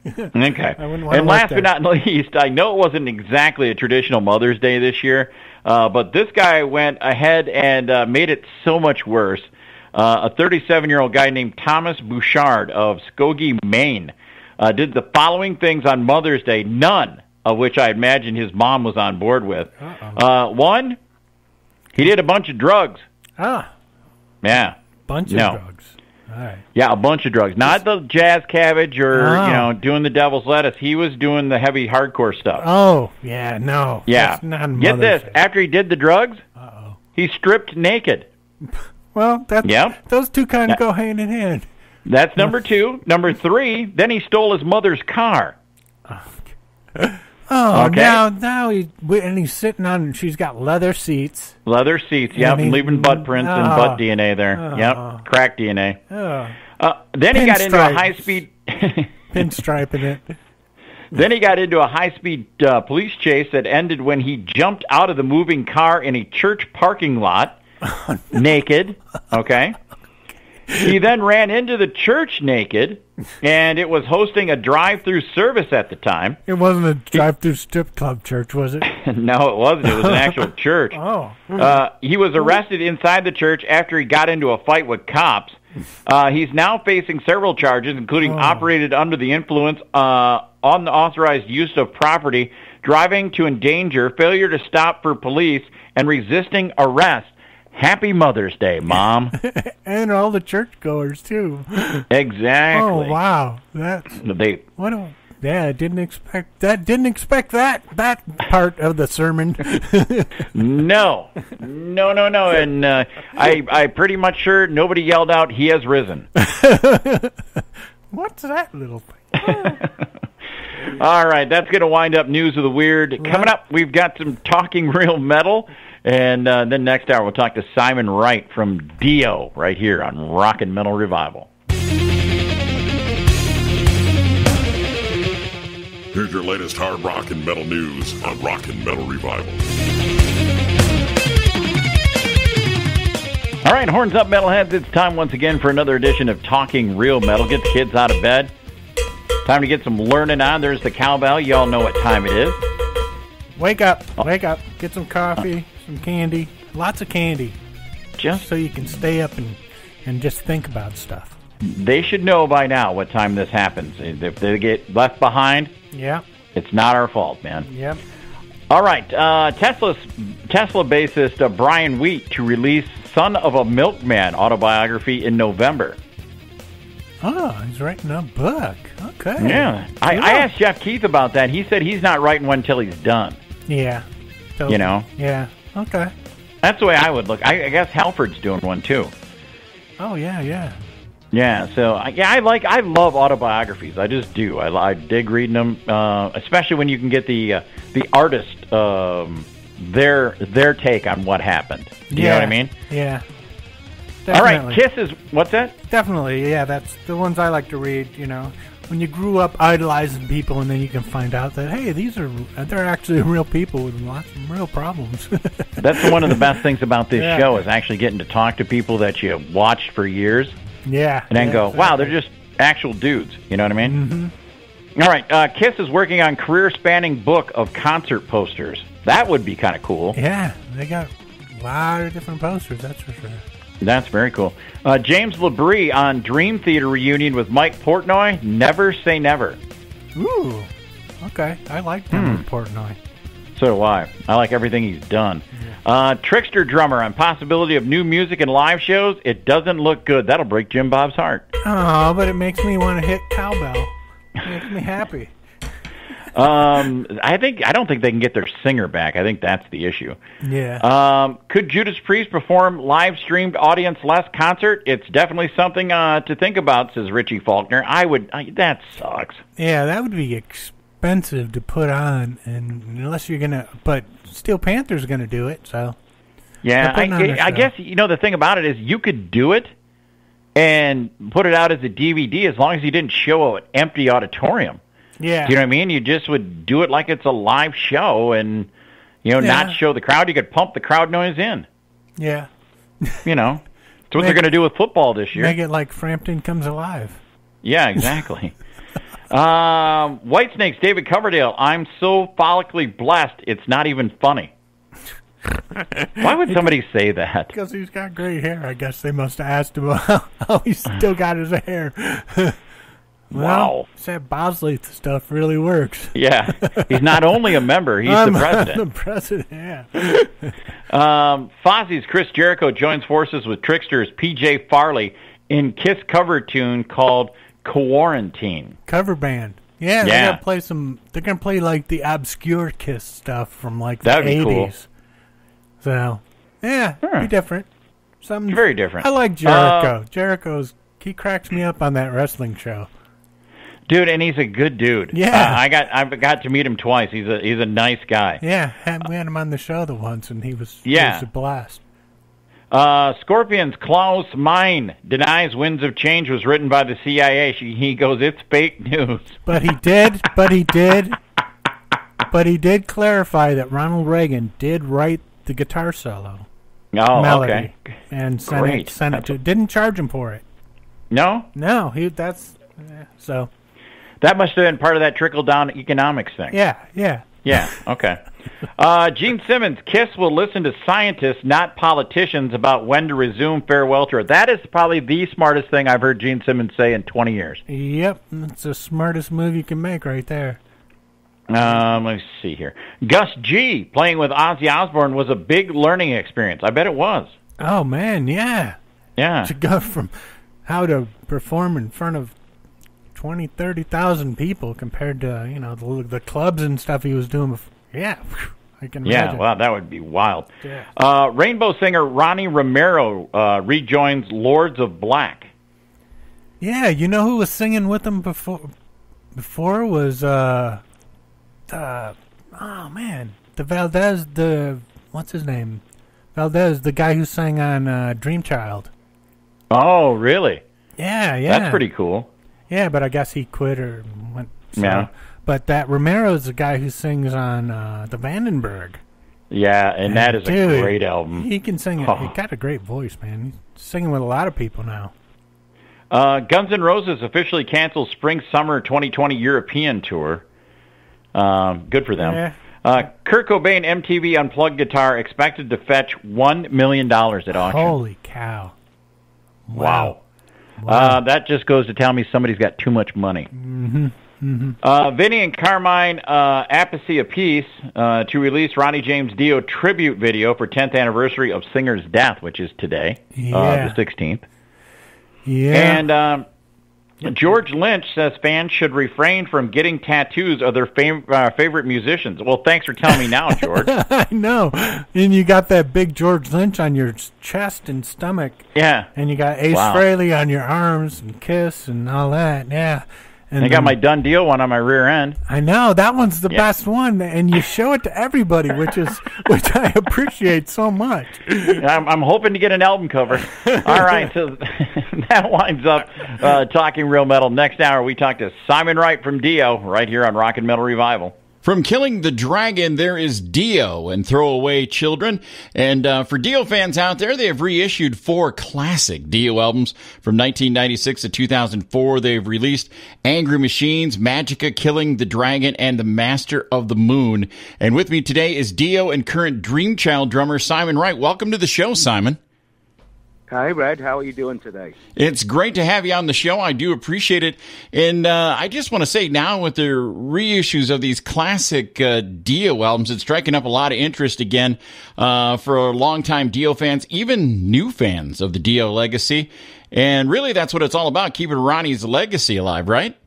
Okay. And last but not least, I know it wasn't exactly a traditional Mother's Day this year, but this guy went ahead and made it so much worse. A 37-year-old guy named Thomas Bouchard of Skokie, Maine, did the following things on Mother's Day, none of which I imagine his mom was on board with. One, he did a bunch of drugs. Yeah. Bunch of drugs. All right. Yeah, a bunch of drugs. Not the jazz cabbage or, doing the devil's lettuce. He was doing the heavy hardcore stuff. Oh, yeah, no. Yeah. That's not Get this. Day. After he did the drugs, he stripped naked. Well, those two kind of go hand in hand. That's number 2. Number 3, then he stole his mother's car. Now he's sitting on, she's got leather seats. Leather seats, leaving butt prints and butt DNA there. Crack DNA. Then he got into a high-speed... Pinstriping it. Then he got into a high-speed police chase that ended when he jumped out of the moving car in a church parking lot, naked, okay? He then ran into the church naked, and it was hosting a drive-through service at the time. It wasn't a drive-through strip club church, was it? No, it wasn't. It was an actual church. He was arrested inside the church after he got into a fight with cops. He's now facing several charges, including operated under the influence, unauthorized use of property, driving to endanger, failure to stop for police, and resisting arrest. Happy Mother's Day, Mom. And all the churchgoers, too. Exactly. Oh, wow. Didn't expect that part of the sermon. No. And I pretty much sure nobody yelled out, "He has risen." What's that little thing? All right, that's going to wind up News of the Weird. Coming up, we've got some Talking Real Metal. And then next hour, we'll talk to Simon-Wright from Dio right here on Rockin' Metal Revival. Here's your latest hard rock and metal news on Rockin' Metal Revival. All right, horns up, metalheads. It's time once again for another edition of Talking Real Metal. Get the kids out of bed. Time to get some learning on. There's the cowbell. You all know what time it is. Wake up. Get some coffee, some candy, lots of candy. Just so you can stay up and just think about stuff. They should know by now what time this happens. If they get left behind, it's not our fault, man. Yep. All right, Tesla bassist Brian Wheat to release Son of a Milkman autobiography in November. Oh, he's writing a book. Okay. Yeah. I asked Jeff Keith about that. He said he's not writing one until he's done. Yeah. You know? Yeah. Okay. That's the way I would look. I guess Halford's doing one, too. Oh, yeah. Yeah, so, I love autobiographies. I just do. I dig reading them, especially when you can get the artist, their take on what happened. You know what I mean? Yeah. Definitely. All right, Kiss is... What's that? Definitely, yeah. That's the ones I like to read, When you grew up idolizing people and then you can find out that, hey, they're actually real people with lots of real problems. That's one of the best things about this show is actually getting to talk to people that you watched for years. Yeah. And then go, wow, they're just actual dudes. You know what I mean? Mm-hmm. All right, Kiss is working on career-spanning book of concert posters. That would be kind of cool. Yeah, they got a lot of different posters, that's for sure. That's very cool. James LaBrie on Dream Theater reunion with Mike Portnoy. Never say never. Ooh, okay. I like Mike Portnoy. So do I. I like everything he's done. Yeah. Trickster drummer on possibility of new music and live shows. It doesn't look good. That'll break Jim Bob's heart. Oh, but it makes me want to hit cowbell. It makes me happy. I don't think they can get their singer back. I think that's the issue. Yeah. Could Judas Priest perform live-streamed audience-less concert? It's definitely something to think about, says Richie Faulkner. That sucks. Yeah, that would be expensive to put on, and unless you're going to... But Steel Panther's going to do it, so... Yeah, I guess, the thing about it is you could do it and put it out as a DVD as long as you didn't show an empty auditorium. Yeah. Do you know what I mean? You just would do it like it's a live show and, not show the crowd. You could pump the crowd noise in. Yeah. It's what they're going to do with football this year. Make it like Frampton Comes Alive. Yeah, exactly. Whitesnake's David Coverdale. I'm so follically blessed, it's not even funny. Why would somebody say that? Because he's got great hair. I guess they must have asked him how he still got his hair. Wow. That Bosley stuff really works. Yeah. He's not only a member, he's the president. The president, yeah. Fozzie's Chris Jericho joins forces with Trickster's PJ Farley in Kiss cover tune called Quarantine. Cover band. Yeah, they're gonna play they're gonna play like the obscure Kiss stuff from like the 80s. Cool. So be different. Something very different. I like Jericho. He cracks me up on that wrestling show. Dude, and he's a good dude. Yeah, I got to meet him twice. He's a nice guy. Yeah, we had him on the show once, and he was a blast. Scorpions Klaus Meine denies Winds of Change was written by the CIA. He goes, it's fake news. But he did clarify that Ronald Reagan did write the guitar solo. Oh, melody, okay. And sent it to. Didn't charge him for it. No. So. That must have been part of that trickle-down economics thing. Yeah. Yeah, okay. Gene Simmons, Kiss will listen to scientists, not politicians, about when to resume farewell tour. That is probably the smartest thing I've heard Gene Simmons say in 20 years. Yep, it's the smartest move you can make right there. Let me see here. Gus G. playing with Ozzy Osbourne was a big learning experience. I bet it was. Oh, man, yeah. Yeah. To go from how to perform in front of 20, 30,000 people compared to, the clubs and stuff he was doing before. Yeah, I can imagine. Yeah, wow, that would be wild. Yeah. Rainbow singer Ronnie Romero rejoins Lords of Black. Yeah, you know who was singing with them before? Before was, the Valdez, what's his name? Valdez, the guy who sang on Dream Child. Oh, really? Yeah. That's pretty cool. Yeah, but I guess he quit or went. So. Yeah. But that Romero's the guy who sings on the Vandenberg. Yeah, and that is a great album. He can sing. He got a great voice, man. He's singing with a lot of people now. Guns N' Roses officially canceled Spring-Summer 2020 European tour. Good for them. Yeah. Kurt Cobain MTV Unplugged guitar expected to fetch $1 million at auction. Holy cow. Wow. That just goes to tell me somebody's got too much money. Mm-hmm. Mm-hmm. Vinny and Carmine Appice apiece to release Ronnie James Dio tribute video for 10th anniversary of singer's death, which is today, the 16th. Yeah. And George Lynch says fans should refrain from getting tattoos of their favorite musicians. Well, thanks for telling me now, George. I know. And you got that big George Lynch on your chest and stomach. Yeah. And you got Ace Frehley on your arms and Kiss and all that. Yeah. And I got my Done Deal one on my rear end. I know, that one's the best one, and you show it to everybody, which I appreciate so much. I'm hoping to get an album cover. All right, so that winds up Talking Real Metal. Next hour, we talk to Simon-Wright from Dio right here on Rockin' Metal Revival. From Killing the Dragon, there is Dio and Throwaway Children. And for Dio fans out there, they have reissued 4 classic Dio albums. From 1996 to 2004, they've released Angry Machines, Magica, Killing the Dragon, and The Master of the Moon. And with me today is Dio and current Dream Child drummer Simon Wright. Welcome to the show, Simon. Hi, Red. How are you doing today? It's great to have you on the show. I do appreciate it. And I just want to say now with the reissues of these classic Dio albums, it's striking up a lot of interest again for longtime Dio fans, even new fans of the Dio legacy. And really, that's what it's all about, keeping Ronnie's legacy alive, right?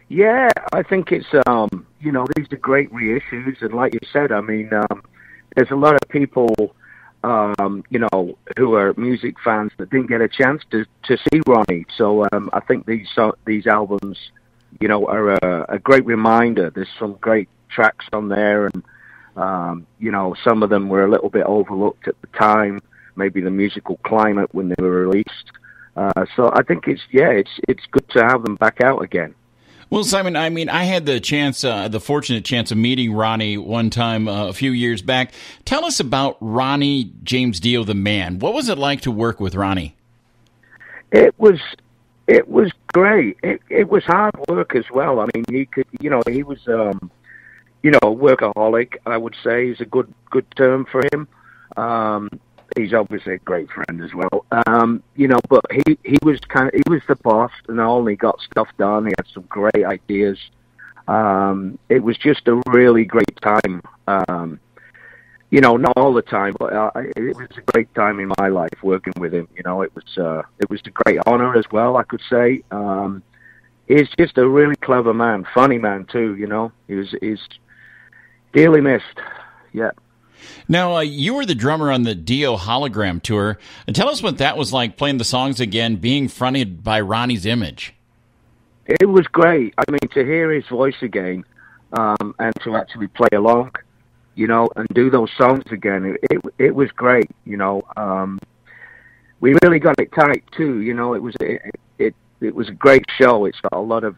Yeah, I think it's, these are great reissues. And like you said, I mean, there's a lot of people... who are music fans that didn't get a chance to see Ronnie. So I think these albums, are a great reminder. There's some great tracks on there, and some of them were a little bit overlooked at the time, maybe the musical climate when they were released. So I think it's good to have them back out again. Well, Simon, I mean, I had the fortunate chance of meeting Ronnie one time a few years back. Tell us about Ronnie James Dio, the man. What was it like to work with Ronnie? It was It was great. It was hard work as well. I mean, he could, he was, workaholic. I would say is a good term for him. He's obviously a great friend as well. But he was he was the boss and all. He got stuff done. He had some great ideas. It was just a really great time. Not all the time, but it was a great time in my life working with him. It was a great honor as well, I could say. He's just a really clever man, funny man too. He's dearly missed. Yeah. Now, you were the drummer on the Dio hologram tour. Tell us what that was like, playing the songs again, being fronted by Ronnie's image. It was great. I mean, to hear his voice again, and to actually play along, and do those songs again, it was great. We really got it tight too. It was a great show. It's got a lot of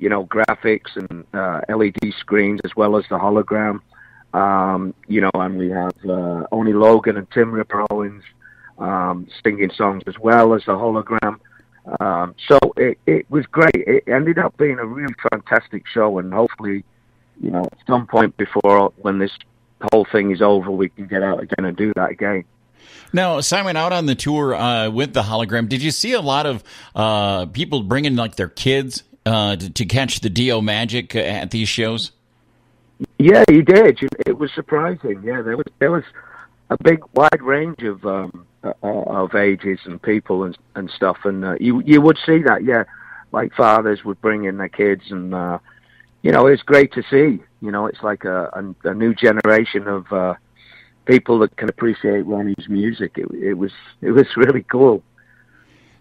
graphics and LED screens as well as the hologram. And we have Oni Logan and Tim Ripper Owens singing songs as well as the hologram. So it was great. It ended up being a really fantastic show, and hopefully, at some point before when this whole thing is over, we can get out again and do that again. Now, Simon, out on the tour with the hologram, did you see a lot of people bringing like their kids to catch the Dio magic at these shows? Yeah, you did. It was surprising. Yeah, there was a big wide range of ages and people and stuff, and you would see that. Yeah, like fathers would bring in their kids, and it's great to see. It's like a new generation of people that can appreciate Ronnie's music. It was really cool.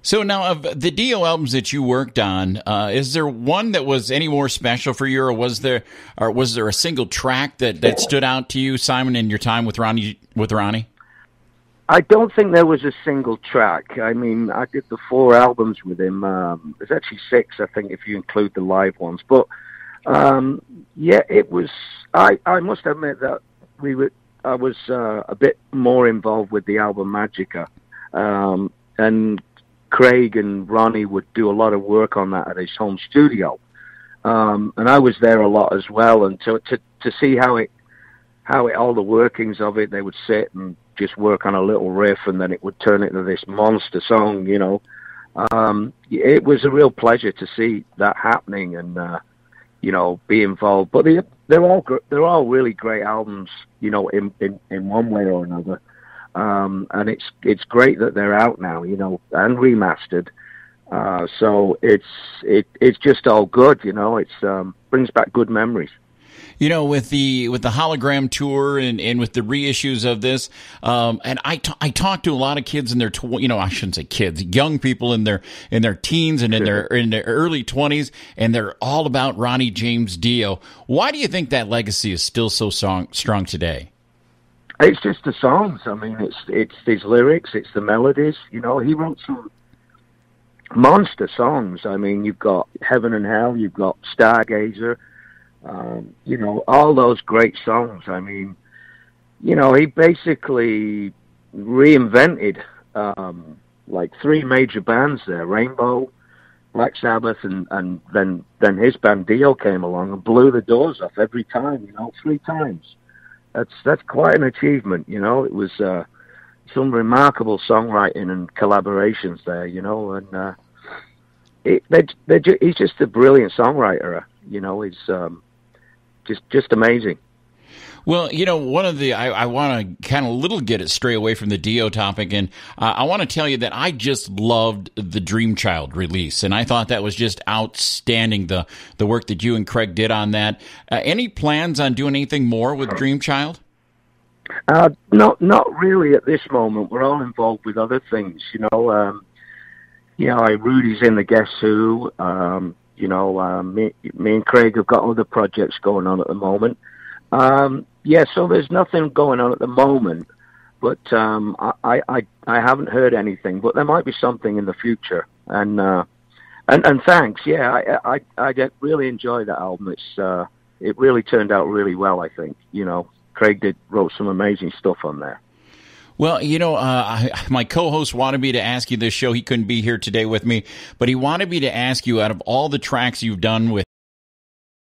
So now, of the Dio albums that you worked on, is there one that was any more special for you, or was there a single track that stood out to you, Simon, in your time with Ronnie? I don't think there was a single track. I mean, I did the 4 albums with him. There's actually 6, I think, if you include the live ones. But it was. I must admit that I was a bit more involved with the album Magica, and Craig and Ronnie would do a lot of work on that at his home studio, and I was there a lot as well. And to see how all the workings of it, they would sit and just work on a little riff, and then it would turn into this monster song. It was a real pleasure to see that happening and be involved. But they're all really great albums, in one way or another. And it's great that they're out now, and remastered. So it's just all good, It's brings back good memories. With the hologram tour and with the reissues of this, and I talked to a lot of kids in their I shouldn't say kids, young people in their teens and in their early 20s, and they're all about Ronnie James Dio. Why do you think that legacy is still so strong today? It's just the songs. I mean, it's his lyrics, it's the melodies. He wrote some monster songs. I mean, you've got Heaven and Hell, you've got Stargazer, all those great songs. I mean, he basically reinvented like 3 major bands there: Rainbow, Black Sabbath, and then his band Dio came along and blew the doors off every time. 3 times. That's quite an achievement, It was some remarkable songwriting and collaborations there, and he's just a brilliant songwriter. He's just amazing. Well, one of the I want to kind of get it stray away from the Dio topic, and I want to tell you that I just loved the Dream Child release, and I thought that was just outstanding, the work that you and Craig did on that. Any plans on doing anything more with Dream Child? Not really at this moment. We're all involved with other things, Rudy's in the Guess Who. Me and Craig have got other projects going on at the moment. So there's nothing going on at the moment, but I haven't heard anything. But there might be something in the future. And thanks. Yeah, I really enjoyed that album. It really turned out really well. I think Craig wrote some amazing stuff on there. Well, my co-host wanted me to ask you this show. He couldn't be here today with me, but he wanted me to ask you, out of all the tracks you've done with